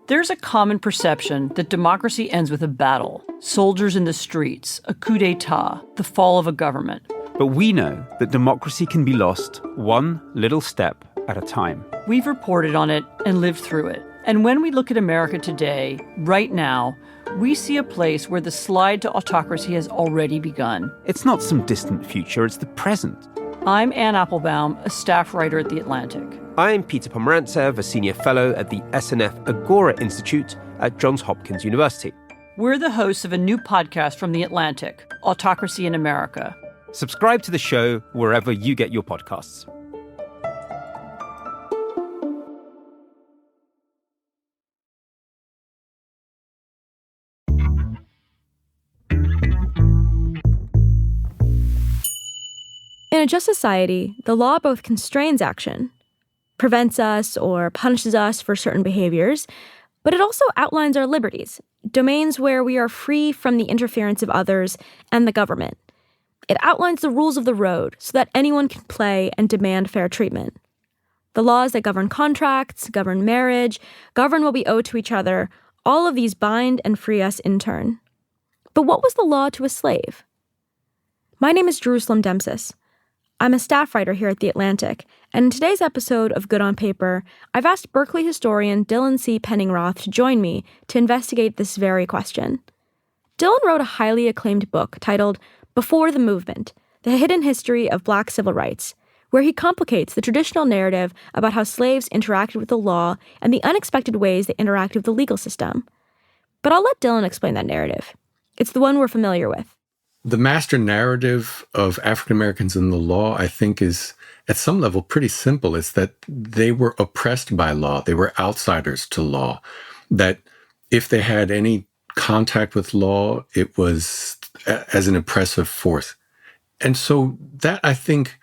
There's a common perception that democracy ends with a battle, soldiers in the streets, a coup d'etat, the fall of a government. But we know that democracy can be lost one little step at a time. We've reported on it and lived through it. And when we look at America today, right now, we see a place where the slide to autocracy has already begun. It's not some distant future, it's the present. I'm Ann Applebaum, a staff writer at The Atlantic. I'm Peter Pomerantsev, a senior fellow at the SNF Agora Institute at Johns Hopkins University. We're the hosts of a new podcast from The Atlantic, Autocracy in America. Subscribe to the show wherever you get your podcasts. In a just society, the law both constrains action, prevents us or punishes us for certain behaviors, but it also outlines our liberties, domains where we are free from the interference of others and the government. It outlines the rules of the road so that anyone can play and demand fair treatment. The laws that govern contracts, govern marriage, govern what we owe to each other, all of these bind and free us in turn. But what was the law to a slave? My name is Jerusalem Demsis. I'm a staff writer here at The Atlantic, and in today's episode of Good on Paper, I've asked Berkeley historian Dylan C. Penningroth to join me to investigate this very question. Dylan wrote a highly acclaimed book titled Before the Movement, The Hidden History of Black Civil Rights, where he complicates the traditional narrative about how slaves interacted with the law and the unexpected ways they interacted with the legal system. But I'll let Dylan explain that narrative. It's the one we're familiar with. The master narrative of African Americans in the law, I think, is at some level pretty simple. It's that they were oppressed by law. They were outsiders to law. That if they had any contact with law, it was as an oppressive force. And so that, I think,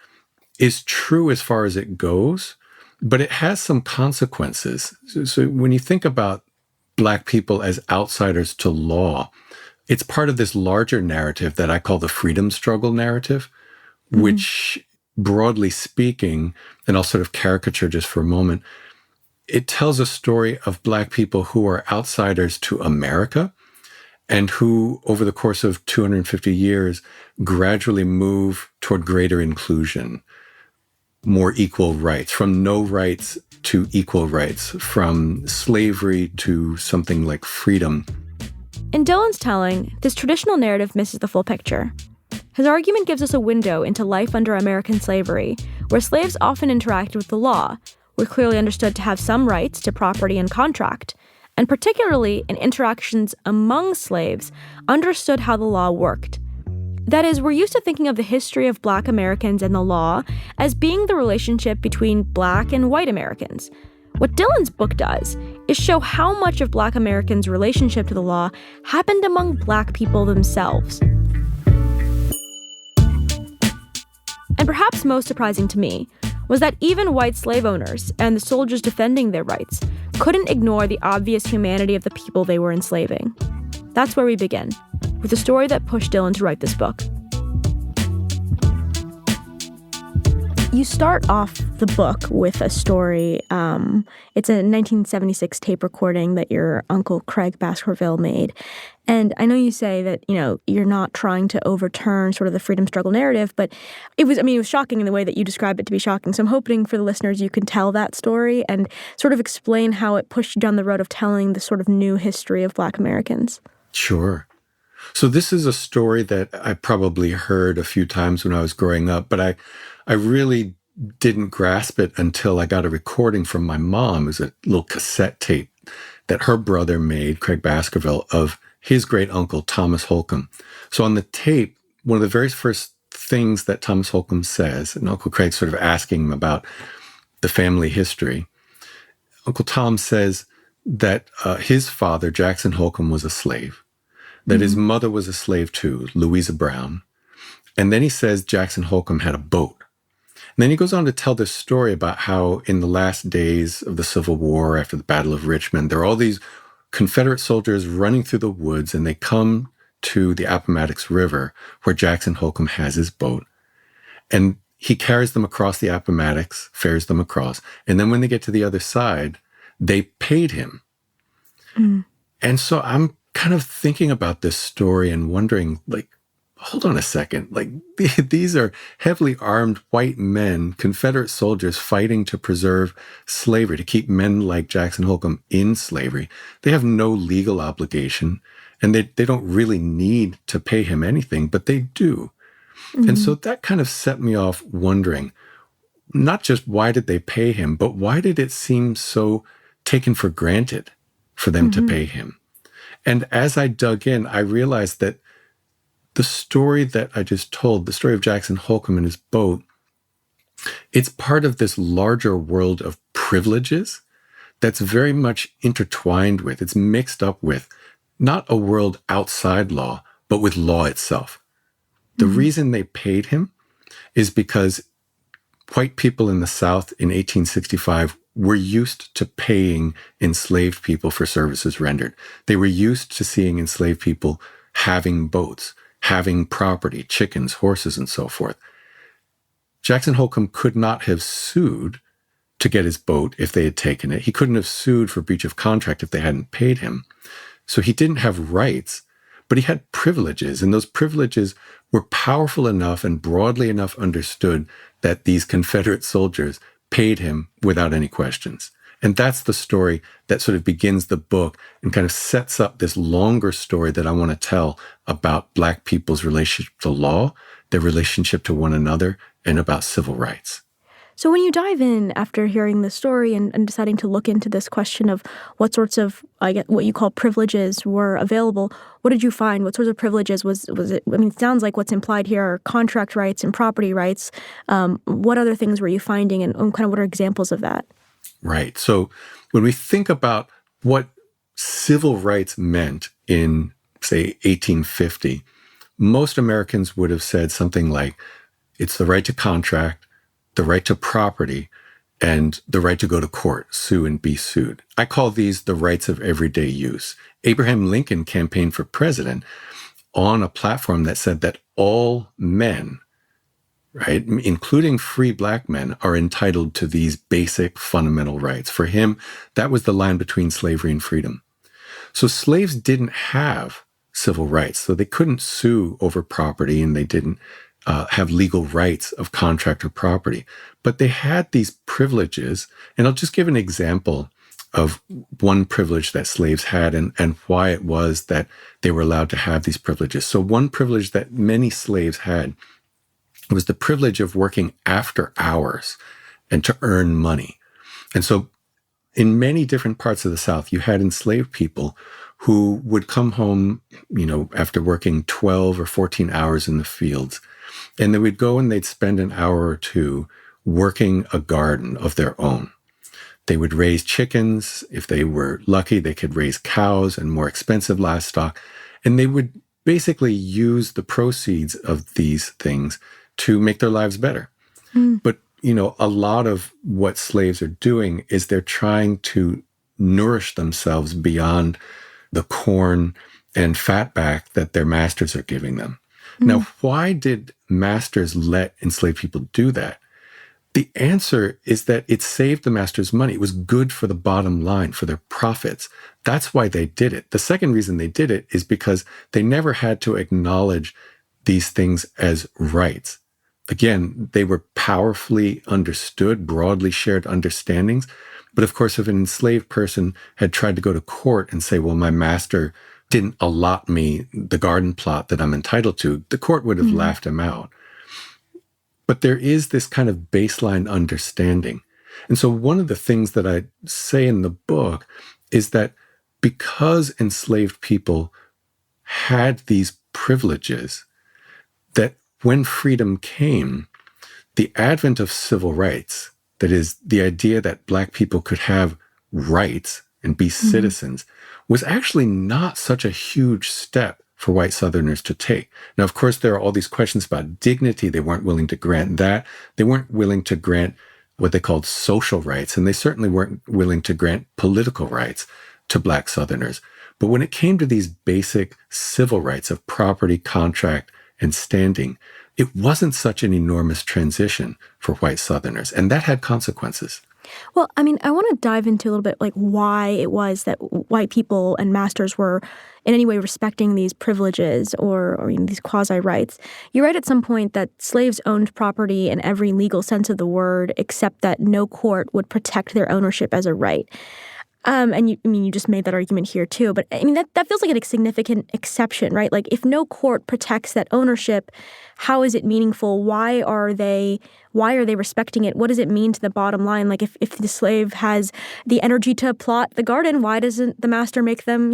is true as far as it goes, but it has some consequences. So when you think about Black people as outsiders to law, it's part of this larger narrative that I call the freedom struggle narrative, which, broadly speaking, and I'll sort of caricature just for a moment, it tells a story of Black people who are outsiders to America and who, over the course of 250 years, gradually move toward greater inclusion, more equal rights, from no rights to equal rights, from slavery to something like freedom. In Dylan's telling, this traditional narrative misses the full picture. His argument gives us a window into life under American slavery, where slaves often interacted with the law, were clearly understood to have some rights to property and contract, and particularly in interactions among slaves, understood how the law worked. That is, we're used to thinking of the history of Black Americans and the law as being the relationship between Black and white Americans. What Dylan's book does is show how much of Black Americans' relationship to the law happened among Black people themselves. And perhaps most surprising to me was that even white slave owners and the soldiers defending their rights couldn't ignore the obvious humanity of the people they were enslaving. That's where we begin, with the story that pushed Dylan to write this book. You start off the book with a story. It's a 1976 tape recording that your uncle Craig Baskerville made. And I know you say that, you're not trying to overturn sort of the freedom struggle narrative, but it was shocking in the way that you describe it to be shocking. So I'm hoping for the listeners you can tell that story and sort of explain how it pushed you down the road of telling the sort of new history of Black Americans. Sure. So this is a story that I probably heard a few times when I was growing up, but I really didn't grasp it until I got a recording from my mom. It was a little cassette tape that her brother made, Craig Baskerville, of his great uncle, Thomas Holcomb. So on the tape, one of the very first things that Thomas Holcomb says, and Uncle Craig's sort of asking him about the family history, Uncle Tom says that his father, Jackson Holcomb, was a slave, that his mother was a slave too, Louisa Brown. And then he says Jackson Holcomb had a boat. And then he goes on to tell this story about how in the last days of the Civil War, after the Battle of Richmond, there are all these Confederate soldiers running through the woods, and they come to the Appomattox River where Jackson Holcomb has his boat. And he carries them across the Appomattox, ferries them across. And then when they get to the other side, they paid him. And so I'm kind of thinking about this story and wondering, like, hold on a second. Like, these are heavily armed white men, Confederate soldiers fighting to preserve slavery, to keep men like Jackson Holcomb in slavery. They have no legal obligation, and they don't really need to pay him anything, but they do. And so that kind of set me off wondering, not just why did they pay him, but why did it seem so taken for granted for them to pay him? And as I dug in, I realized that the story that I just told, the story of Jackson Holcomb and his boat, it's part of this larger world of privileges that's very much intertwined with, it's mixed up with, not a world outside law, but with law itself. The reason they paid him is because white people in the South in 1865 were used to paying enslaved people for services rendered. They were used to seeing enslaved people having boats, having property, chickens, horses, and so forth. Jackson Holcomb could not have sued to get his boat if they had taken it. He couldn't have sued for breach of contract if they hadn't paid him. So he didn't have rights, but he had privileges, and those privileges were powerful enough and broadly enough understood that these Confederate soldiers paid him without any questions. And that's the story that sort of begins the book and kind of sets up this longer story that I want to tell about Black people's relationship to law, their relationship to one another, and about civil rights. So when you dive in after hearing the story and deciding to look into this question of what sorts of, I guess, what you call privileges were available, what did you find? What sorts of privileges was it? I mean, it sounds like what's implied here are contract rights and property rights. What other things were you finding, and kind of what are examples of that? Right. So when we think about what civil rights meant in, say, 1850, most Americans would have said something like, it's the right to contract, the right to property, and the right to go to court, sue and be sued. I call these the rights of everyday use. Abraham Lincoln campaigned for president on a platform that said that all men, right, including free Black men, are entitled to these basic fundamental rights. For him, that was the line between slavery and freedom. So slaves didn't have civil rights, so they couldn't sue over property, and they didn't have legal rights of contract or property. But they had these privileges, and I'll just give an example of one privilege that slaves had and why it was that they were allowed to have these privileges. So one privilege that many slaves had was the privilege of working after hours and to earn money. And so in many different parts of the South, you had enslaved people who would come home, after working 12 or 14 hours in the fields, and they would go and they'd spend an hour or two working a garden of their own. They would raise chickens. If they were lucky, they could raise cows and more expensive livestock. And they would basically use the proceeds of these things to make their lives better. But, a lot of what slaves are doing is they're trying to nourish themselves beyond the corn and fatback that their masters are giving them. Now, why did masters let enslaved people do that? The answer is that it saved the masters money. It was good for the bottom line, for their profits. That's why they did it. The second reason they did it is because they never had to acknowledge these things as rights. Again, they were powerfully understood, broadly shared understandings. But of course, if an enslaved person had tried to go to court and say, well, my master didn't allot me the garden plot that I'm entitled to, the court would have laughed him out. But there is this kind of baseline understanding. And so one of the things that I say in the book is that because enslaved people had these privileges, that when freedom came, the advent of civil rights, that is, the idea that Black people could have rights and be citizens, was actually not such a huge step for white Southerners to take. Now, of course, there are all these questions about dignity. They weren't willing to grant that. They weren't willing to grant what they called social rights, and they certainly weren't willing to grant political rights to Black Southerners. But when it came to these basic civil rights of property, contract, and standing, it wasn't such an enormous transition for white Southerners, and that had consequences. Well, I mean, I want to dive into a little bit like why it was that white people and masters were in any way respecting these privileges or these quasi-rights. You write at some point that slaves owned property in every legal sense of the word, except that no court would protect their ownership as a right. And you just made that argument here too, but I mean that feels like a significant exception, right? Like if no court protects that ownership, how is it meaningful? Why are they respecting it? What does it mean to the bottom line? Like if the slave has the energy to plot the garden, why doesn't the master make them,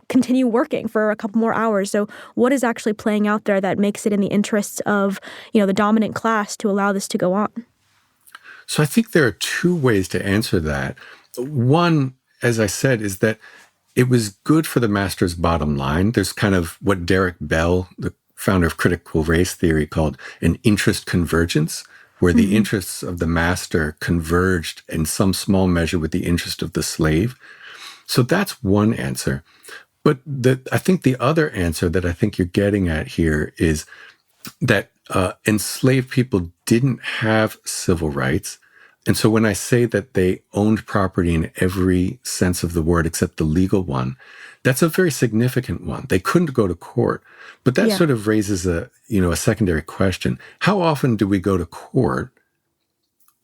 continue working for a couple more hours? So what is actually playing out there that makes it in the interests of, the dominant class to allow this to go on? So I think there are two ways to answer that. One, as I said, is that it was good for the master's bottom line. There's kind of what Derek Bell, the founder of critical race theory, called an interest convergence, where the interests of the master converged in some small measure with the interest of the slave. So that's one answer. But I think the other answer that I think you're getting at here is that enslaved people didn't have civil rights. And so when I say that they owned property in every sense of the word except the legal one, that's a very significant one. They couldn't go to court. But that sort of raises a secondary question. How often do we go to court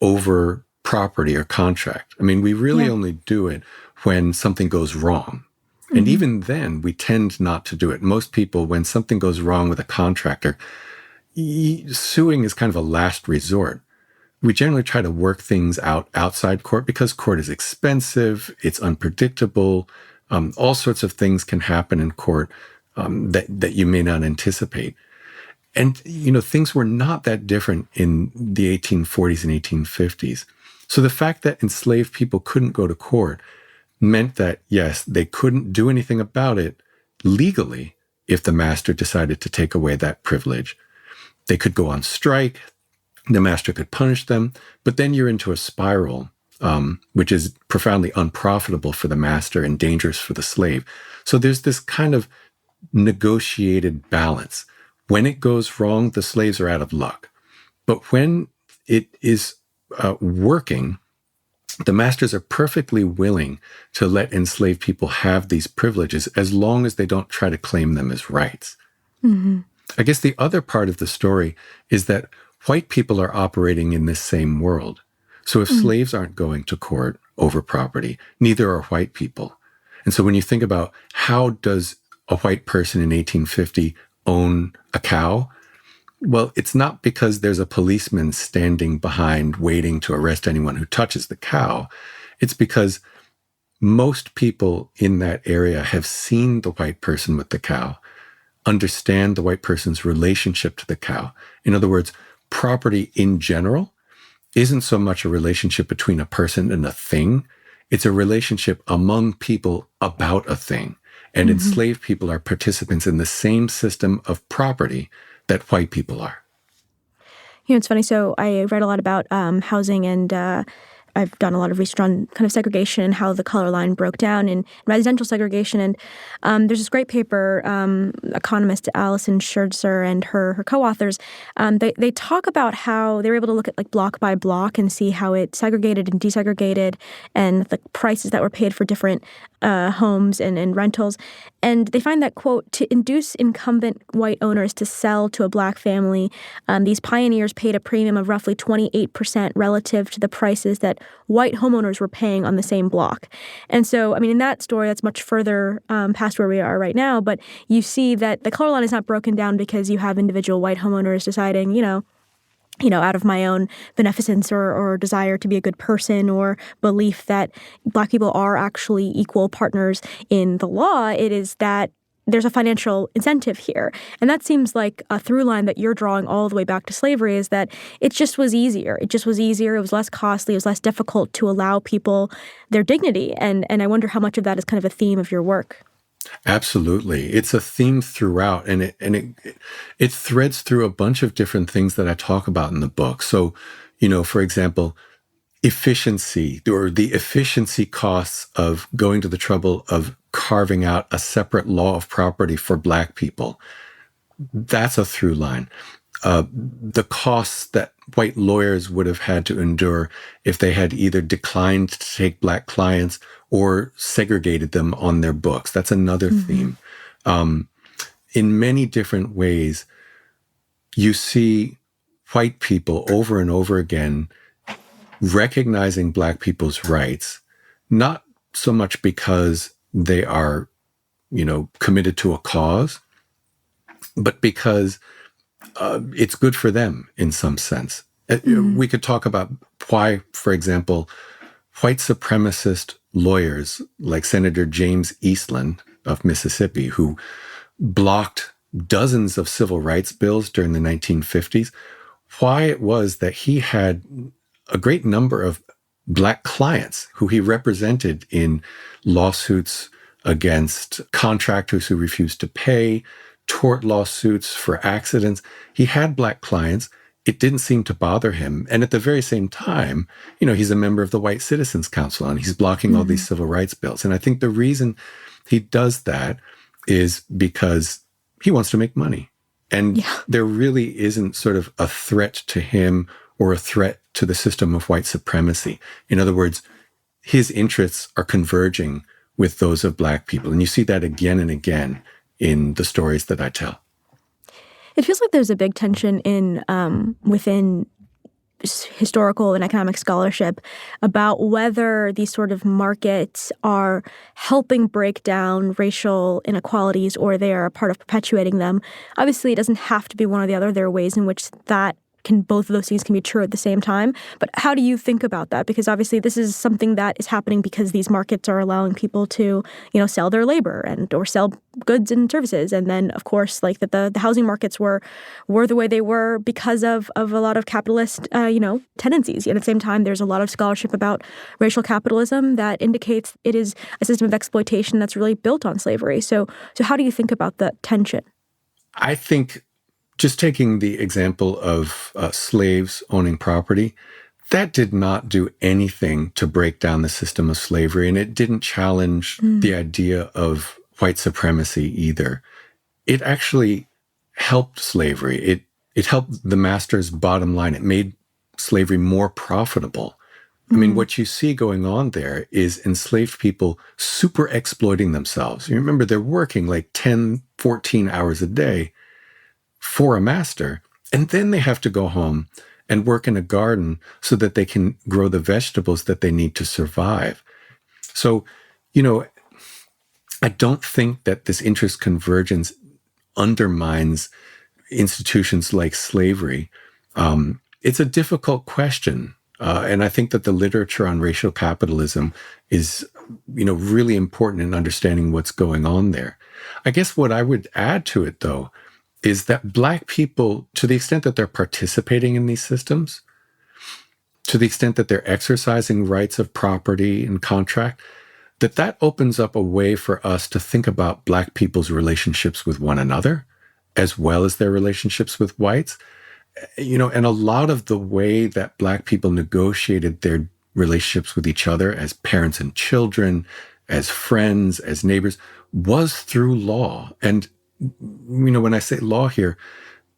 over property or contract? I mean, we really only do it when something goes wrong. And even then, we tend not to do it. Most people, when something goes wrong with a contractor, suing is kind of a last resort. We generally try to work things out outside court because court is expensive, it's unpredictable, all sorts of things can happen in court that you may not anticipate. And, things were not that different in the 1840s and 1850s. So the fact that enslaved people couldn't go to court meant that, yes, they couldn't do anything about it legally if the master decided to take away that privilege. They could go on strike. The master could punish them, but then you're into a spiral, which is profoundly unprofitable for the master and dangerous for the slave. So there's this kind of negotiated balance. When it goes wrong, the slaves are out of luck. But when it is working, the masters are perfectly willing to let enslaved people have these privileges as long as they don't try to claim them as rights. Mm-hmm. I guess the other part of the story is that white people are operating in this same world. So if slaves aren't going to court over property, neither are white people. And so when you think about how does a white person in 1850 own a cow? Well, it's not because there's a policeman standing behind waiting to arrest anyone who touches the cow. It's because most people in that area have seen the white person with the cow, understand the white person's relationship to the cow. In other words, property in general isn't so much a relationship between a person and a thing. It's a relationship among people about a thing. And enslaved people are participants in the same system of property that white people are. It's funny. So I read a lot about housing and I've done a lot of research on kind of segregation and how the color line broke down in residential segregation. And there's this great paper, economist Alison Scherzer and her co-authors, they talk about how they were able to look at like block by block and see how it segregated and desegregated and the prices that were paid for different homes and rentals. And they find that, quote, to induce incumbent white owners to sell to a black family, these pioneers paid a premium of roughly 28% relative to the prices that white homeowners were paying on the same block. And so, I mean, in that story, that's much further past where we are right now. But you see that the color line is not broken down because you have individual white homeowners deciding, out of my own beneficence or desire to be a good person or belief that black people are actually equal partners in the law. It is that there's a financial incentive here. And that seems like a through line that you're drawing all the way back to slavery, is that it just was easier. It just was easier. It was less costly. It was less difficult to allow people their dignity. And I wonder how much of that is kind of a theme of your work. Absolutely. It's a theme throughout, and it threads through a bunch of different things that I talk about in the book. So, for example, efficiency, or the efficiency costs of going to the trouble of carving out a separate law of property for black people. That's a through line. the costs that white lawyers would have had to endure if they had either declined to take black clients or segregated them on their books. That's another theme. In many different ways, you see white people over and over again recognizing black people's rights, not so much because they are, committed to a cause, but because it's good for them in some sense. We could talk about why, for example, white supremacist lawyers like Senator James Eastland of Mississippi, who blocked dozens of civil rights bills during the 1950s, why it was that he had a great number of black clients who he represented in lawsuits against contractors who refused to pay, tort lawsuits for accidents. He had black clients. It didn't seem to bother him. And at the very same time, he's a member of the White Citizens Council and he's blocking all these civil rights bills. And I think the reason he does that is because he wants to make money. And there really isn't sort of a threat to him or a threat to the system of white supremacy. In other words, his interests are converging with those of black people. And you see that again and again in the stories that I tell. It feels like there's a big tension within historical and economic scholarship about whether these sort of markets are helping break down racial inequalities or they are a part of perpetuating them. Obviously, it doesn't have to be one or the other. There are ways in which both of those things can be true at the same time. But how do you think about that? Because obviously this is something that is happening because these markets are allowing people to, sell their labor or sell goods and services. And then, of course, like that the housing markets were the way they were because of a lot of capitalist, tendencies. And at the same time, there's a lot of scholarship about racial capitalism that indicates it is a system of exploitation that's really built on slavery. So how do you think about the tension? I think just taking the example of slaves owning property, that did not do anything to break down the system of slavery, and it didn't challenge the idea of white supremacy either. It actually helped slavery. It helped the master's bottom line. It made slavery more profitable. I mean, what you see going on there is enslaved people super exploiting themselves. You remember, they're working like 10, 14 hours a day for a master, and then they have to go home and work in a garden so that they can grow the vegetables that they need to survive. So, I don't think that this interest convergence undermines institutions like slavery. It's a difficult question. And I think that the literature on racial capitalism is, really important in understanding what's going on there. I guess what I would add to it, though, is that black people, to the extent that they're participating in these systems, to the extent that they're exercising rights of property and contract, that opens up a way for us to think about black people's relationships with one another, as well as their relationships with whites. And a lot of the way that black people negotiated their relationships with each other as parents and children, as friends, as neighbors, was through law. And when I say law here,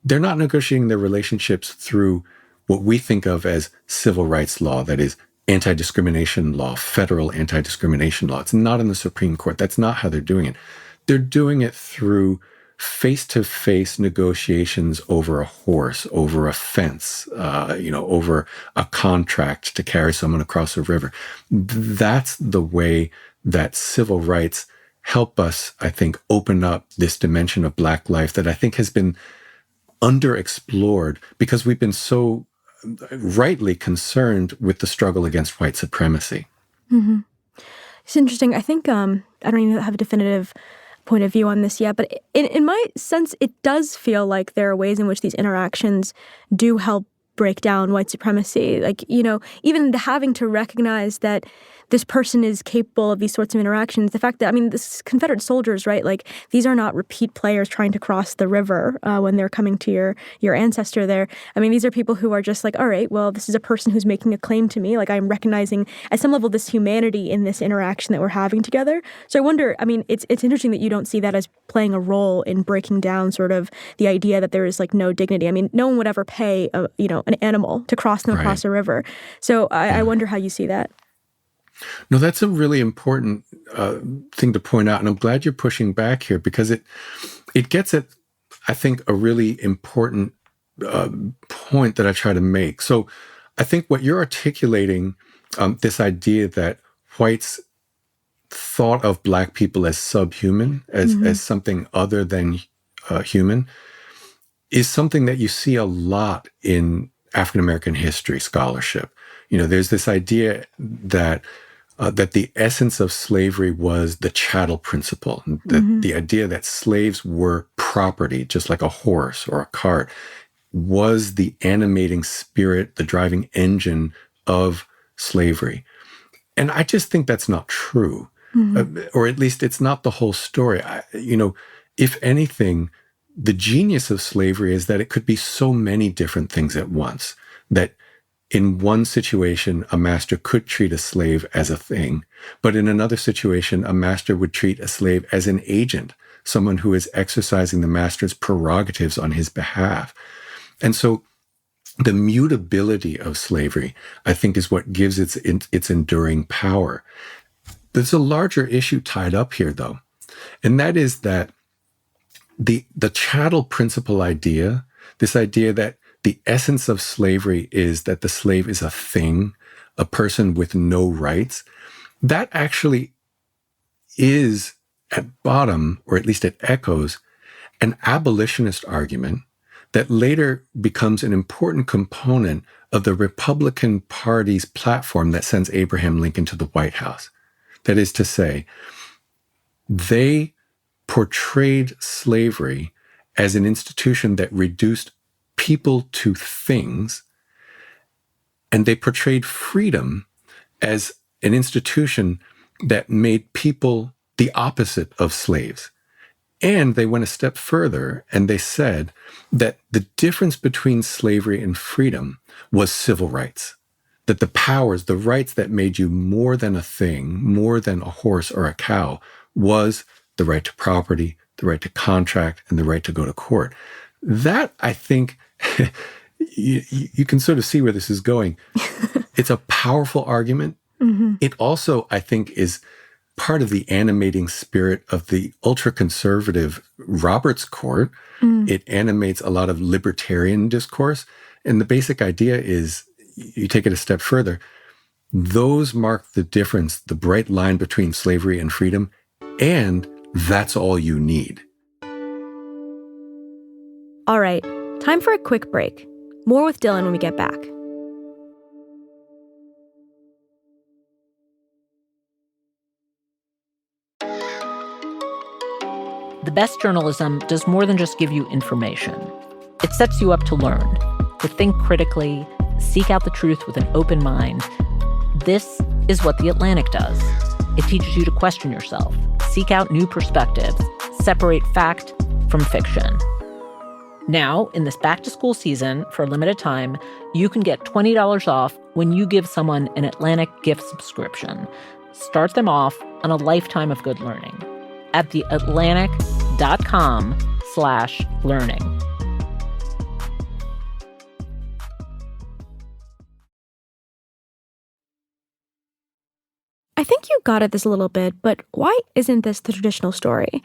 they're not negotiating their relationships through what we think of as civil rights law, that is anti-discrimination law, federal anti-discrimination law. It's not in the Supreme Court. That's not how they're doing it. They're doing it through face-to-face negotiations over a horse, over a fence, over a contract to carry someone across a river. That's the way that civil rights help us, I think, open up this dimension of Black life that I think has been underexplored because we've been so rightly concerned with the struggle against white supremacy. Mm-hmm. It's interesting. I think I don't even have a definitive point of view on this yet, but in my sense, it does feel like there are ways in which these interactions do help break down white supremacy. Like, even having to recognize that this person is capable of these sorts of interactions. The fact that, I mean, this Confederate soldiers, right? Like, these are not repeat players trying to cross the river when they're coming to your ancestor there. I mean, these are people who are just like, all right, well, this is a person who's making a claim to me. Like, I'm recognizing at some level this humanity in this interaction that we're having together. So I wonder, I mean, it's interesting that you don't see that as playing a role in breaking down sort of the idea that there is like no dignity. I mean, no one would ever pay an animal to cross them across a river. So I wonder how you see that. No, that's a really important thing to point out, and I'm glad you're pushing back here because it gets at, I think, a really important point that I try to make. So I think what you're articulating, this idea that whites thought of Black people as subhuman, as something other than human, is something that you see a lot in African American history scholarship. There's this idea that the essence of slavery was the chattel principle, the idea that slaves were property, just like a horse or a cart, was the animating spirit, the driving engine of slavery. And I just think that's not true, or at least it's not the whole story. If anything, the genius of slavery is that it could be so many different things at once, that in one situation, a master could treat a slave as a thing, but in another situation, a master would treat a slave as an agent, someone who is exercising the master's prerogatives on his behalf. And so the mutability of slavery, I think, is what gives its enduring power. There's a larger issue tied up here, though, and that is that the chattel principle idea, this idea that the essence of slavery is that the slave is a thing, a person with no rights, that actually is at bottom, or at least it echoes, an abolitionist argument that later becomes an important component of the Republican Party's platform that sends Abraham Lincoln to the White House. That is to say, they portrayed slavery as an institution that reduced people to things, and they portrayed freedom as an institution that made people the opposite of slaves. And they went a step further, and they said that the difference between slavery and freedom was civil rights, that the powers, the rights that made you more than a thing, more than a horse or a cow, was the right to property, the right to contract, and the right to go to court. That, I think, you can sort of see where this is going. It's a powerful argument. It also, I think, is part of the animating spirit of the ultra-conservative Roberts Court. It animates a lot of libertarian discourse. And the basic idea is, you take it a step further, those mark the difference, the bright line between slavery and freedom, and that's all you need. All right, time for a quick break. More with Dylan when we get back. The best journalism does more than just give you information. It sets you up to learn, to think critically, seek out the truth with an open mind. This is what The Atlantic does. It teaches you to question yourself, seek out new perspectives, separate fact from fiction. Now, in this back-to-school season, for a limited time, you can get $20 off when you give someone an Atlantic gift subscription. Start them off on a lifetime of good learning at theatlantic.com/learning. I think you got at this a little bit, but why isn't this the traditional story?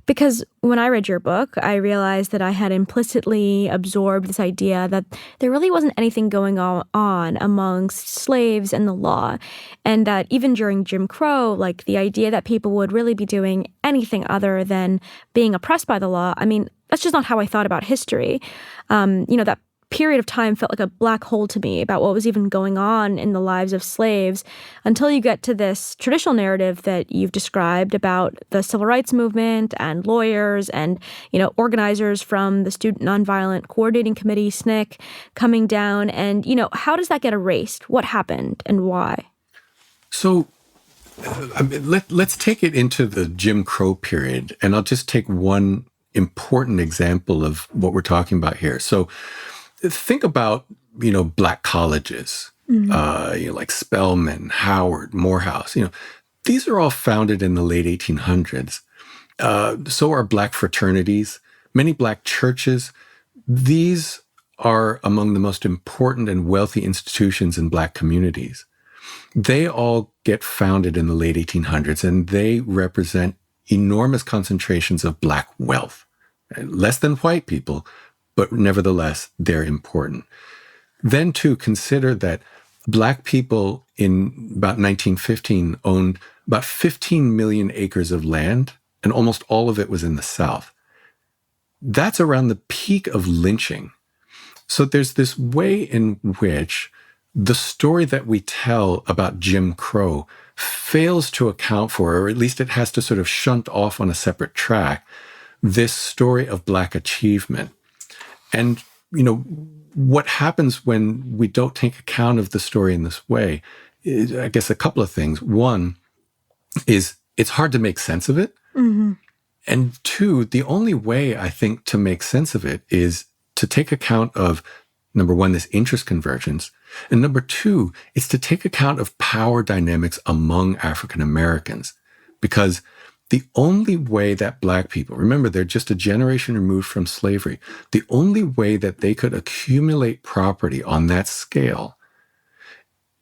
Because when I read your book, I realized that I had implicitly absorbed this idea that there really wasn't anything going on amongst slaves and the law, and that even during Jim Crow, like the idea that people would really be doing anything other than being oppressed by the law, I mean, that's just not how I thought about history. That period of time felt like a black hole to me about what was even going on in the lives of slaves until you get to this traditional narrative that you've described about the civil rights movement and lawyers and, organizers from the Student Nonviolent Coordinating Committee, SNCC, coming down. And, how does that get erased? What happened and why? So Let's take it into the Jim Crow period, and I'll just take one important example of what we're talking about here. So think about, Black colleges, like Spelman, Howard, Morehouse. These are all founded in the late 1800s. So are Black fraternities, many Black churches. These are among the most important and wealthy institutions in Black communities. They all get founded in the late 1800s, and they represent enormous concentrations of Black wealth. Less than white people, but nevertheless, they're important. Then, too, consider that Black people in about 1915 owned about 15 million acres of land, and almost all of it was in the South. That's around the peak of lynching. So there's this way in which the story that we tell about Jim Crow fails to account for, or at least it has to sort of shunt off on a separate track, this story of Black achievement. And, what happens when we don't take account of the story in this way is, I guess, a couple of things. One is it's hard to make sense of it. Mm-hmm. And two, the only way I think to make sense of it is to take account of, number one, this interest convergence. And number two, it's to take account of power dynamics among African Americans. Because the only way that Black people, remember, they're just a generation removed from slavery, the only way that they could accumulate property on that scale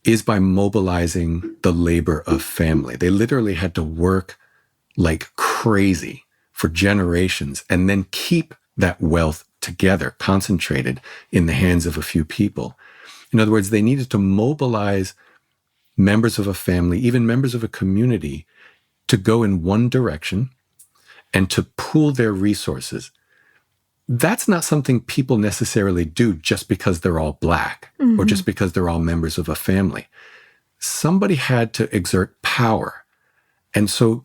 is by mobilizing the labor of family. They literally had to work like crazy for generations and then keep that wealth together, concentrated in the hands of a few people. In other words, they needed to mobilize members of a family, even members of a community, to go in one direction and to pool their resources. That's not something people necessarily do just because they're all Black or just because they're all members of a family. Somebody had to exert power. And so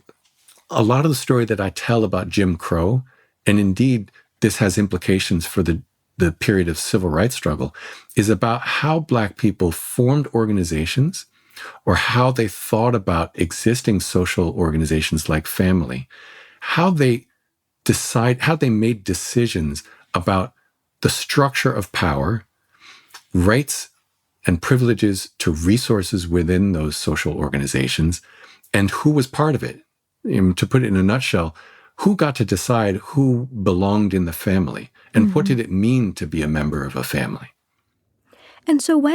a lot of the story that I tell about Jim Crow, and indeed this has implications for the period of civil rights struggle, is about how Black people formed organizations or how they thought about existing social organizations like family, how they made decisions about the structure of power, rights and privileges to resources within those social organizations, and who was part of it. To put it in a nutshell, who got to decide who belonged in the family, and what did it mean to be a member of a family? And so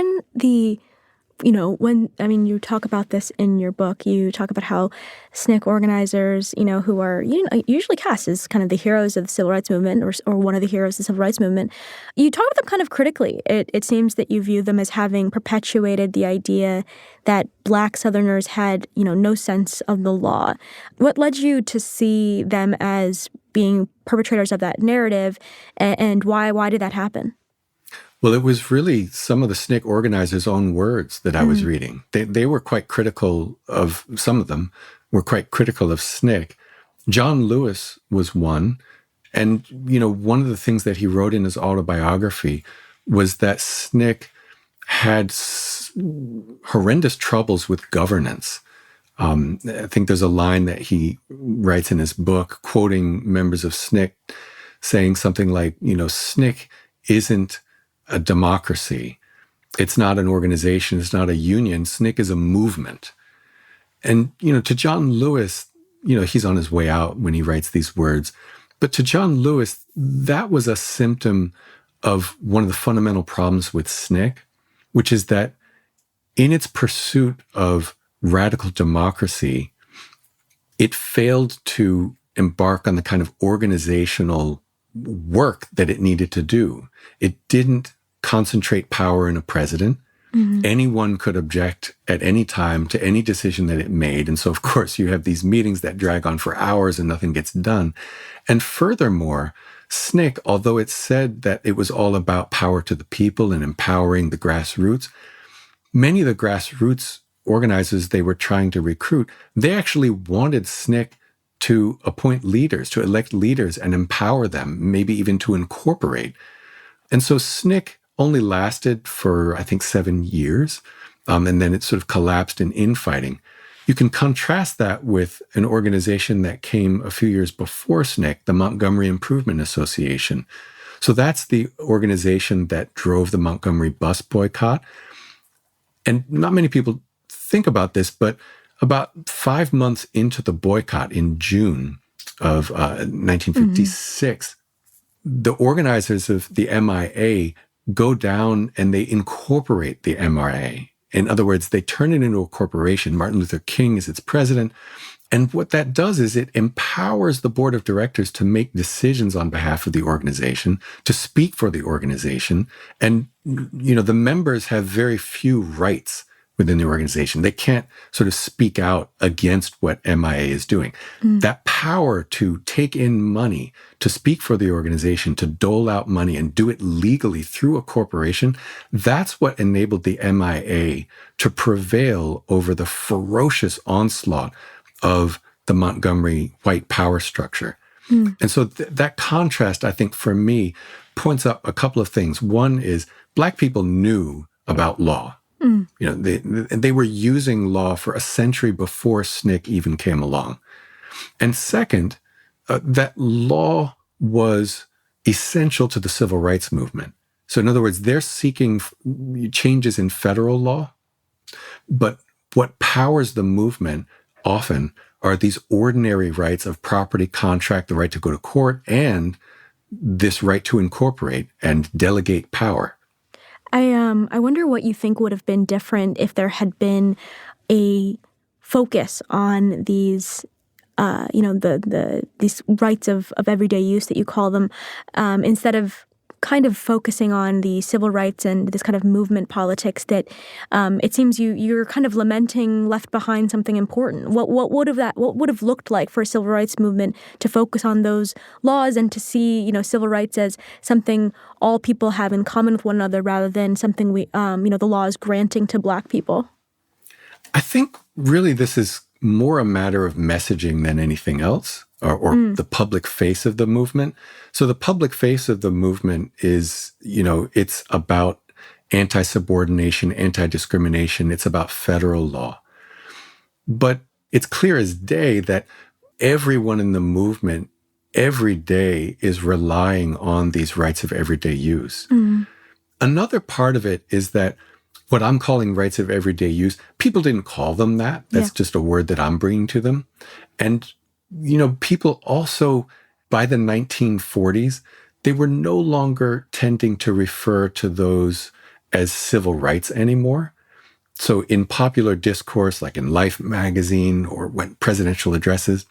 you talk about this in your book, you talk about how SNCC organizers, who are usually cast as kind of the heroes of the civil rights movement or one of the heroes of the civil rights movement, you talk about them kind of critically. It seems that you view them as having perpetuated the idea that Black Southerners had, no sense of the law. What led you to see them as being perpetrators of that narrative, and why did that happen? Well, it was really some of the SNCC organizers' own words that I was reading. They were quite critical of, some of them were quite critical of SNCC. John Lewis was one. And, one of the things that he wrote in his autobiography was that SNCC had horrendous troubles with governance. I think there's a line that he writes in his book, quoting members of SNCC, saying something like, SNCC isn't a democracy. It's not an organization. It's not a union. SNCC is a movement. And, to John Lewis, he's on his way out when he writes these words. But to John Lewis, that was a symptom of one of the fundamental problems with SNCC, which is that in its pursuit of radical democracy, it failed to embark on the kind of organizational work that it needed to do. It didn't concentrate power in a president. Anyone could object at any time to any decision that it made. And so, of course, you have these meetings that drag on for hours and nothing gets done. And furthermore, SNCC, although it said that it was all about power to the people and empowering the grassroots, many of the grassroots organizers they were trying to recruit, they actually wanted SNCC to appoint leaders, to elect leaders and empower them, maybe even to incorporate. And so SNCC only lasted for, I think, 7 years, and then it sort of collapsed in infighting. You can contrast that with an organization that came a few years before SNCC, the Montgomery Improvement Association. So that's the organization that drove the Montgomery bus boycott. And not many people think about this, but about 5 months into the boycott in June of 1956, the organizers of the MIA go down and they incorporate the MRA. In other words, they turn it into a corporation. Martin Luther King is its president. And what that does is it empowers the board of directors to make decisions on behalf of the organization, to speak for the organization. And, the members have very few rights within the organization. They can't sort of speak out against what MIA is doing. That power to take in money, to speak for the organization, to dole out money and do it legally through a corporation, that's what enabled the MIA to prevail over the ferocious onslaught of the Montgomery white power structure. And so that contrast, I think, for me, points up a couple of things. One is Black people knew about law. They were using law for a century before SNCC even came along. And second, that law was essential to the civil rights movement. So in other words, they're seeking changes in federal law, but what powers the movement often are these ordinary rights of property, contract, the right to go to court, and this right to incorporate and delegate power. I wonder what you think would have been different if there had been a focus on these, these rights of everyday use that you call them, instead of kind of focusing on the civil rights and this kind of movement politics that it seems you're kind of lamenting left behind something important. What would have looked like for a civil rights movement to focus on those laws and to see civil rights as something all people have in common with one another rather than something the law is granting to Black people? I think really this is more a matter of messaging than anything else, or the public face of the movement. So the public face of the movement is, it's about anti-subordination, anti-discrimination. It's about federal law. But it's clear as day that everyone in the movement every day is relying on these rights of everyday use. Another part of it is that what I'm calling rights of everyday use, people didn't call them that. That's just a word that I'm bringing to them. And, people also, by the 1940s, they were no longer tending to refer to those as civil rights anymore. So in popular discourse, like in Life magazine or when presidential addresses,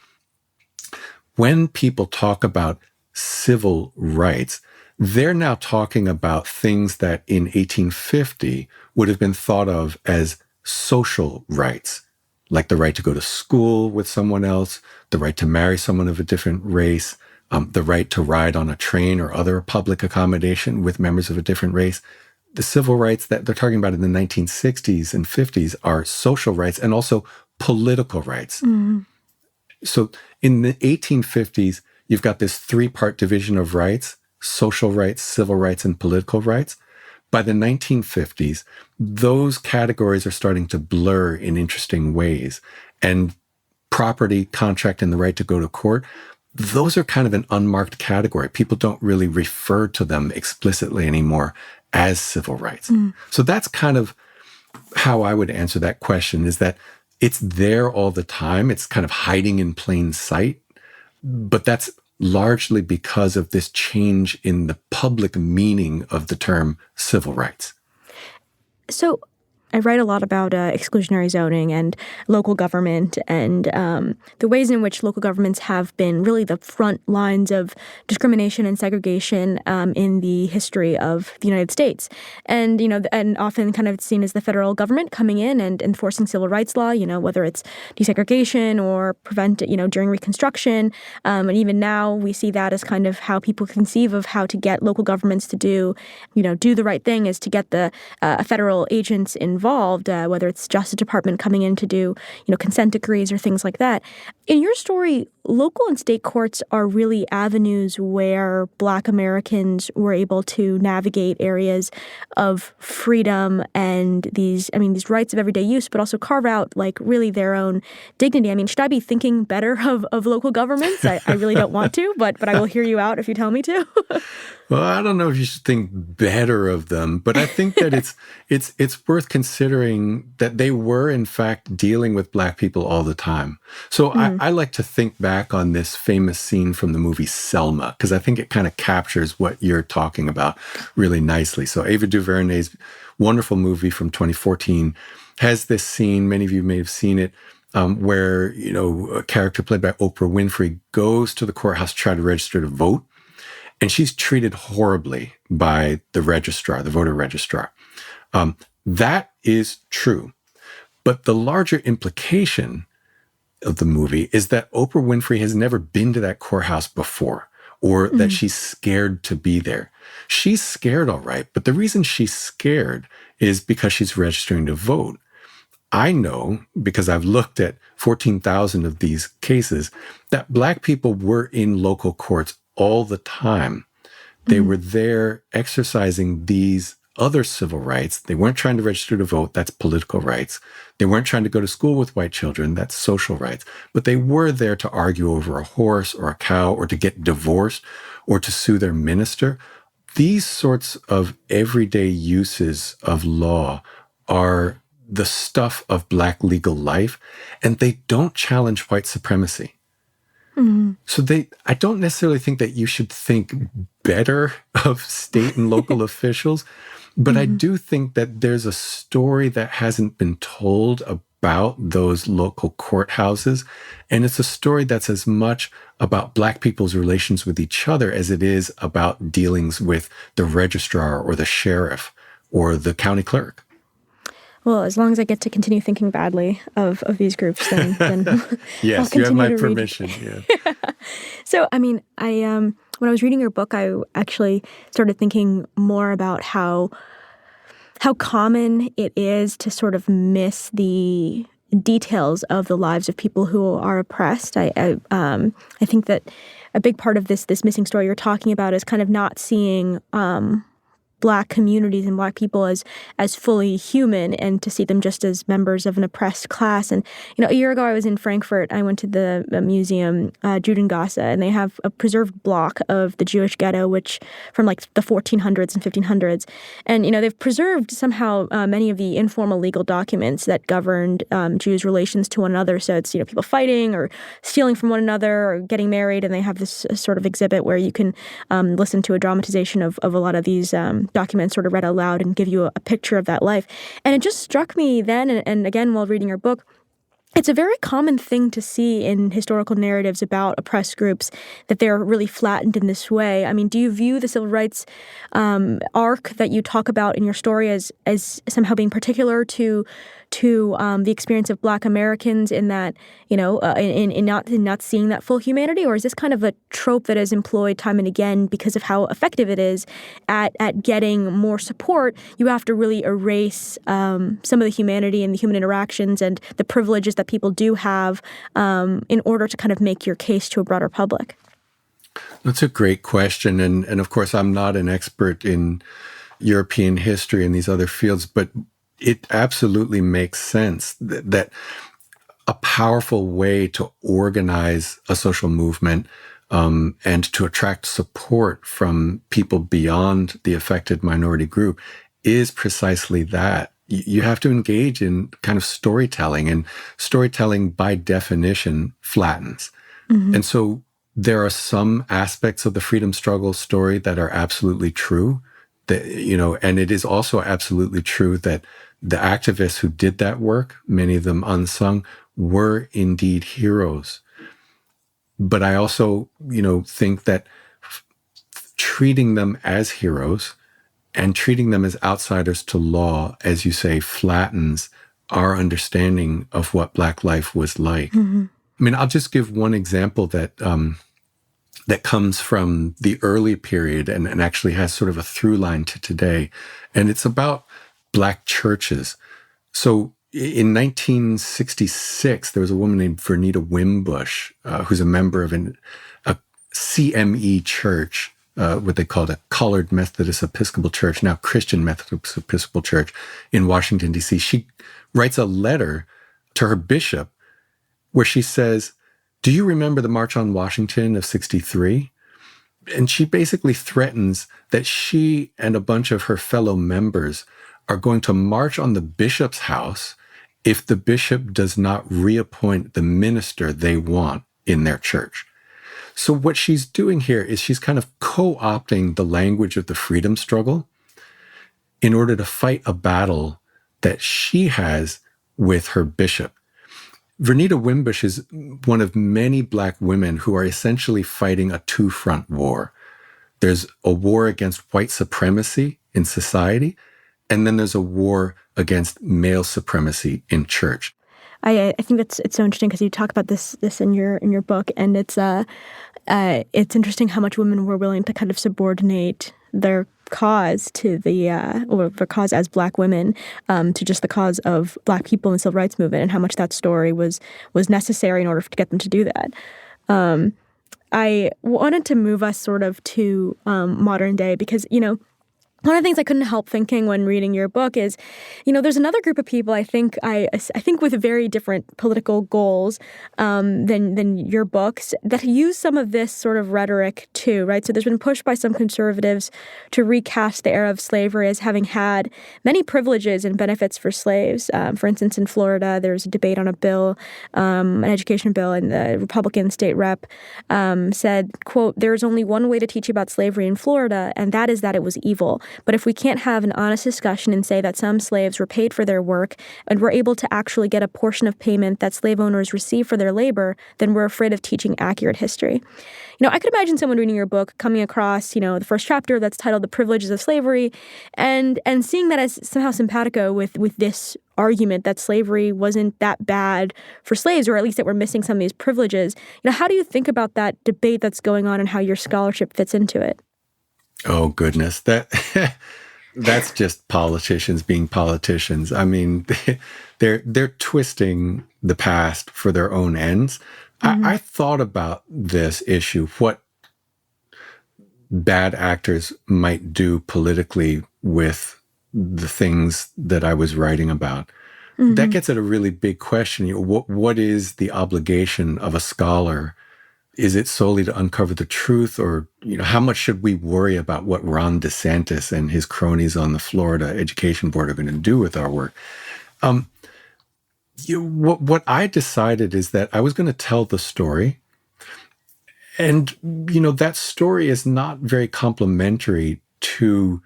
when people talk about civil rights, they're now talking about things that in 1850 would have been thought of as social rights, like the right to go to school with someone else, the right to marry someone of a different race, the right to ride on a train or other public accommodation with members of a different race. The civil rights that they're talking about in the 1960s and 50s are social rights and also political rights. So in the 1850s, you've got this three-part division of rights: social rights, civil rights, and political rights. By the 1950s, those categories are starting to blur in interesting ways. And property, contract, and the right to go to court, those are kind of an unmarked category. People don't really refer to them explicitly anymore as civil rights. So that's kind of how I would answer that question, is that it's there all the time. It's kind of hiding in plain sight. But that's largely because of this change in the public meaning of the term civil rights. So I write a lot about exclusionary zoning and local government and the ways in which local governments have been really the front lines of discrimination and segregation in the history of the United States. And, and often kind of seen as the federal government coming in and enforcing civil rights law, whether it's desegregation or prevent, during Reconstruction. And even now we see that as kind of how people conceive of how to get local governments to do the right thing, is to get the federal agents involved, whether it's Justice Department coming in to do, consent decrees or things like that. In your story, local and state courts are really avenues where Black Americans were able to navigate areas of freedom and these rights of everyday use, but also carve out like really their own dignity. I mean, should I be thinking better of local governments? I really don't want to, but I will hear you out if you tell me to. Well, I don't know if you should think better of them, but I think that it's worth considering that they were in fact dealing with Black people all the time. So I like to think back on this famous scene from the movie Selma, because I think it kind of captures what you're talking about really nicely. So Ava DuVernay's wonderful movie from 2014 has this scene, many of you may have seen it, where, a character played by Oprah Winfrey goes to the courthouse to try to register to vote. And she's treated horribly by the registrar, the voter registrar. That is true. But the larger implication of the movie is that Oprah Winfrey has never been to that courthouse before, or that she's scared to be there. She's scared, all right, but the reason she's scared is because she's registering to vote. I know, because I've looked at 14,000 of these cases, that Black people were in local courts all the time. They were there exercising these other civil rights. They weren't trying to register to vote. That's political rights. They weren't trying to go to school with white children. That's social rights. But they were there to argue over a horse or a cow, or to get divorced, or to sue their minister. These sorts of everyday uses of law are the stuff of Black legal life, and they don't challenge white supremacy. So I don't necessarily think that you should think better of state and local officials, but I do think that there's a story that hasn't been told about those local courthouses. And it's a story that's as much about Black people's relations with each other as it is about dealings with the registrar or the sheriff or the county clerk. Well, as long as I get to continue thinking badly of these groups, then yes, you have my permission. Yeah. So, I mean, when I was reading your book, I actually started thinking more about how common it is to sort of miss the details of the lives of people who are oppressed. I think that a big part of this missing story you're talking about is kind of not seeing Black communities and Black people as fully human, and to see them just as members of an oppressed class. And, a year ago I was in Frankfurt. I went to the museum, Judengasse, and they have a preserved block of the Jewish ghetto, which from like the 1400s and 1500s. And, they've preserved somehow many of the informal legal documents that governed Jews' relations to one another. So it's, people fighting or stealing from one another or getting married. And they have this sort of exhibit where you can listen to a dramatization of a lot of these documents sort of read out loud and give you a picture of that life. And it just struck me then, and again while reading your book, it's a very common thing to see in historical narratives about oppressed groups, that they're really flattened in this way. I mean, do you view the civil rights arc that you talk about in your story as somehow being particular to the experience of Black Americans in that, in not seeing that full humanity? Or is this kind of a trope that is employed time and again because of how effective it is at getting more support? You have to really erase some of the humanity and the human interactions and the privileges that people do have in order to kind of make your case to a broader public. That's a great question. And of course, I'm not an expert in European history and these other fields, but it absolutely makes sense that a powerful way to organize a social movement and to attract support from people beyond the affected minority group is precisely that. You have to engage in kind of storytelling, and storytelling by definition flattens. And so there are some aspects of the freedom struggle story that are absolutely true, that, and it is also absolutely true that the activists who did that work, many of them unsung, were indeed heroes. But I also, think that treating them as heroes and treating them as outsiders to law, as you say, flattens our understanding of what Black life was like. I mean, I'll just give one example that comes from the early period and actually has sort of a through line to today. And it's about Black churches. So, in 1966, there was a woman named Vernita Wimbush, who's a member of a CME church, what they called a Colored Methodist Episcopal Church, now Christian Methodist Episcopal Church in Washington, D.C. She writes a letter to her bishop where she says, "Do you remember the March on Washington of 63? And she basically threatens that she and a bunch of her fellow members are going to march on the bishop's house if the bishop does not reappoint the minister they want in their church." So what she's doing here is she's kind of co-opting the language of the freedom struggle in order to fight a battle that she has with her bishop. Vernita Wimbush is one of many Black women who are essentially fighting a two-front war. There's a war against white supremacy in society, and then there's a war against male supremacy in church. I think it's so interesting because you talk about this in your book, and it's interesting how much women were willing to kind of subordinate their cause to or their cause as Black women to just the cause of Black people in the civil rights movement, and how much that story was necessary in order to get them to do that. I wanted to move us sort of to modern day because, one of the things I couldn't help thinking when reading your book is, there's another group of people I think with very different political goals than your books that use some of this sort of rhetoric too, right? So there's been push by some conservatives to recast the era of slavery as having had many privileges and benefits for slaves. For instance, in Florida, there's a debate on a bill, an education bill, and the Republican state rep said, quote, "There's only one way to teach about slavery in Florida, and that is that it was evil. But if we can't have an honest discussion and say that some slaves were paid for their work and were able to actually get a portion of payment that slave owners receive for their labor, then we're afraid of teaching accurate history." I could imagine someone reading your book coming across, the first chapter that's titled "The Privileges of Slavery" and seeing that as somehow simpatico with this argument that slavery wasn't that bad for slaves, or at least that we're missing some of these privileges. How do you think about that debate that's going on and how your scholarship fits into it? Oh, goodness. That's just politicians being politicians. I mean, they're twisting the past for their own ends. Mm-hmm. I thought about this issue, what bad actors might do politically with the things that I was writing about. Mm-hmm. That gets at a really big question. What is the obligation of a scholar? Is it solely to uncover the truth, or how much should we worry about what Ron DeSantis and his cronies on the Florida Education Board are going to do with our work? What I decided is that I was going to tell the story, and that story is not very complimentary to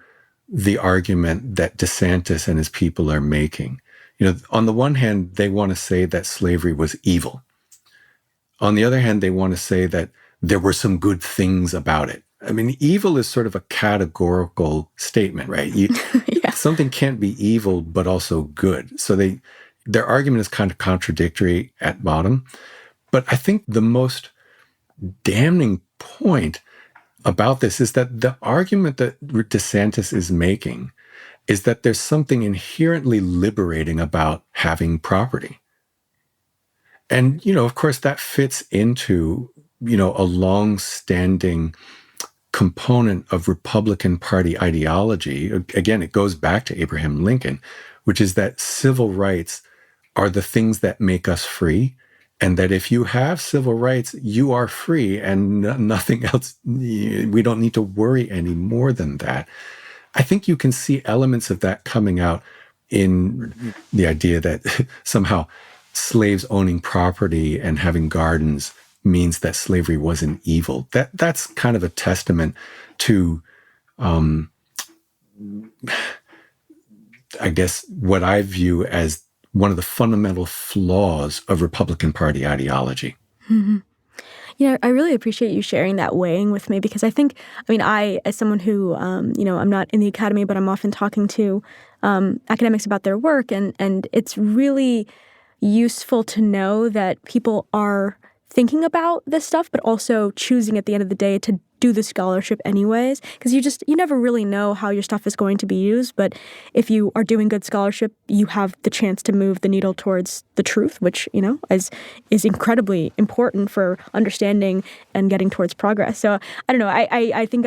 the argument that DeSantis and his people are making. On the one hand, they want to say that slavery was evil. On the other hand, they want to say that there were some good things about it. I mean, evil is sort of a categorical statement, right? Yeah. Something can't be evil, but also good. So their argument is kind of contradictory at bottom. But I think the most damning point about this is that the argument that DeSantis is making is that there's something inherently liberating about having property. And, of course, that fits into, a long-standing component of Republican Party ideology. Again, it goes back to Abraham Lincoln, which is that civil rights are the things that make us free, and that if you have civil rights, you are free, and nothing else. We don't need to worry any more than that. I think you can see elements of that coming out in the idea that somehow slaves owning property and having gardens means that slavery wasn't evil. That's kind of a testament to, I guess, what I view as one of the fundamental flaws of Republican Party ideology. Mm-hmm. I really appreciate you sharing that weighing with me, because I, as someone who, I'm not in the academy, but I'm often talking to academics about their work, and it's really useful to know that people are thinking about this stuff, but also choosing at the end of the day to do the scholarship anyways, because you never really know how your stuff is going to be used. But if you are doing good scholarship, you have the chance to move the needle towards the truth, which, is incredibly important for understanding and getting towards progress. So I don't know. I think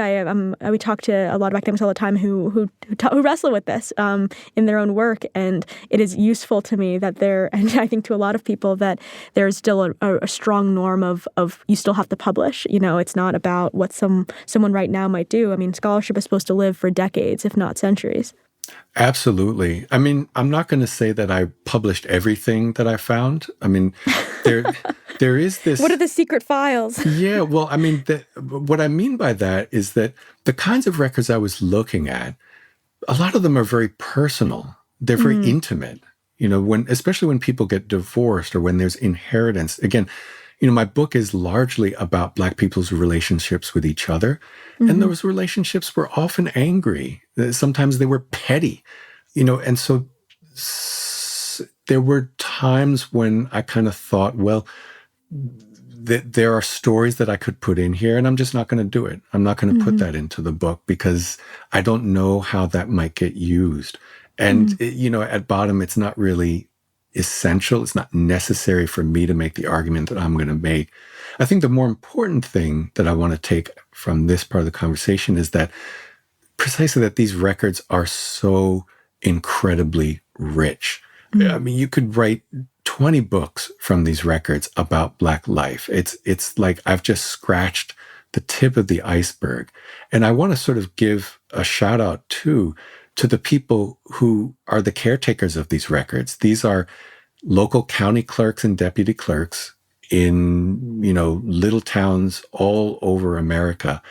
we talk to a lot of academics all the time who wrestle with this in their own work, and it is useful to me that and I think to a lot of people, that there is still a strong norm of you still have to publish. It's not about what someone right now might do. I mean, scholarship is supposed to live for decades, if not centuries. Absolutely. I mean, I'm not going to say that I published everything that I found. I mean, there is this... What are the secret files? Yeah, well, I mean, what I mean by that is that the kinds of records I was looking at, a lot of them are very personal. They're very intimate. Especially when people get divorced or when there's inheritance. Again, my book is largely about Black people's relationships with each other. And those relationships were often angry. Sometimes they were petty, and so there were times when I kind of thought, well, there are stories that I could put in here, and I'm just not going to do it. I'm not going to put that into the book because I don't know how that might get used. And, at bottom, it's not really essential. It's not necessary for me to make the argument that I'm going to make. I think the more important thing that I want to take from this part of the conversation is that precisely that these records are so incredibly rich. I mean, you could write 20 books from these records about Black life. It's like I've just scratched the tip of the iceberg. And I want to sort of give a shout out to the people who are the caretakers of these records. These are local county clerks and deputy clerks in, little towns all over America.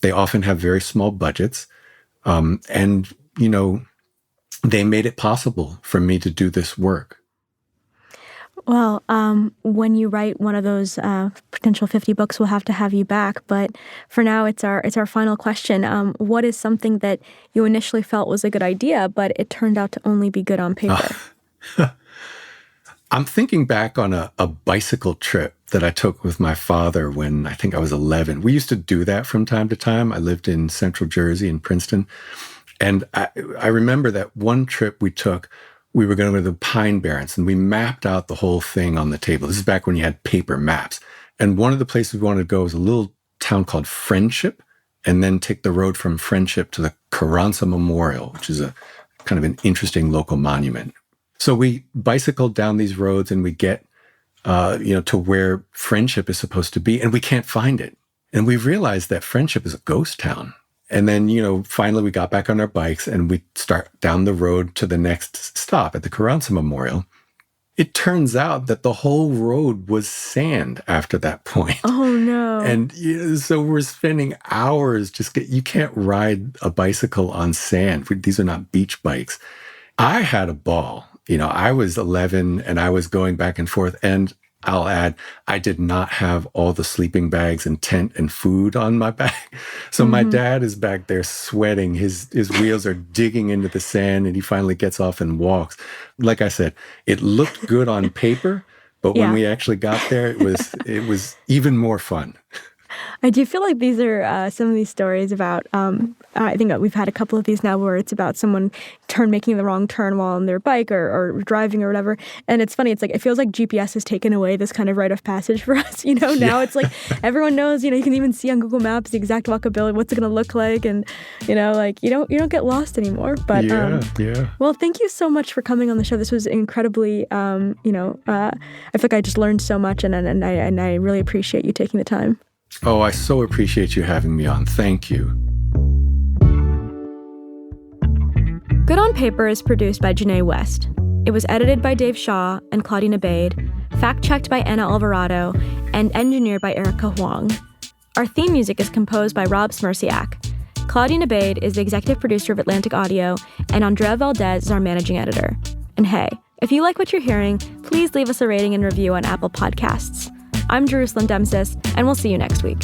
They often have very small budgets. And they made it possible for me to do this work. Well, when you write one of those potential 50 books, we'll have to have you back. But for now, it's our final question. What is something that you initially felt was a good idea, but it turned out to only be good on paper? I'm thinking back on a bicycle trip that I took with my father when I think I was 11. We used to do that from time to time. I lived in Central Jersey in Princeton. And I remember that one trip we took, we were going to the Pine Barrens, and we mapped out the whole thing on the table. This is back when you had paper maps. And one of the places we wanted to go was a little town called Friendship, and then take the road from Friendship to the Carranza Memorial, which is a kind of an interesting local monument. So we bicycled down these roads, and we get, to where Friendship is supposed to be, and we can't find it. And we realized that Friendship is a ghost town. And then, finally we got back on our bikes and we start down the road to the next stop at the Carranza Memorial. It turns out that the whole road was sand after that point. Oh, no. And so we're spending hours you can't ride a bicycle on sand. These are not beach bikes. I had a ball. I was 11 and I was going back and forth. And I'll add, I did not have all the sleeping bags and tent and food on my back. So my dad is back there sweating. His wheels are digging into the sand, and he finally gets off and walks. Like I said, it looked good on paper, but when we actually got there, it was even more fun. I do feel like these are some of these stories about, I think we've had a couple of these now where it's about someone making the wrong turn while on their bike or driving or whatever. And it's funny, it's like, it feels like GPS has taken away this kind of rite of passage for us, now it's like everyone knows, you can even see on Google Maps the exact walkability, what's it going to look like. And, you don't get lost anymore. But, well, thank you so much for coming on the show. This was incredibly, I feel like I just learned so much and I really appreciate you taking the time. Oh, I so appreciate you having me on. Thank you. Good on Paper is produced by Janae West. It was edited by Dave Shaw and Claudina Bade, fact-checked by Anna Alvarado, and engineered by Erica Huang. Our theme music is composed by Rob Smirsiak. Claudina Bade is the executive producer of Atlantic Audio, and Andrea Valdez is our managing editor. And hey, if you like what you're hearing, please leave us a rating and review on Apple Podcasts. I'm Jerusalem Demsis, and we'll see you next week.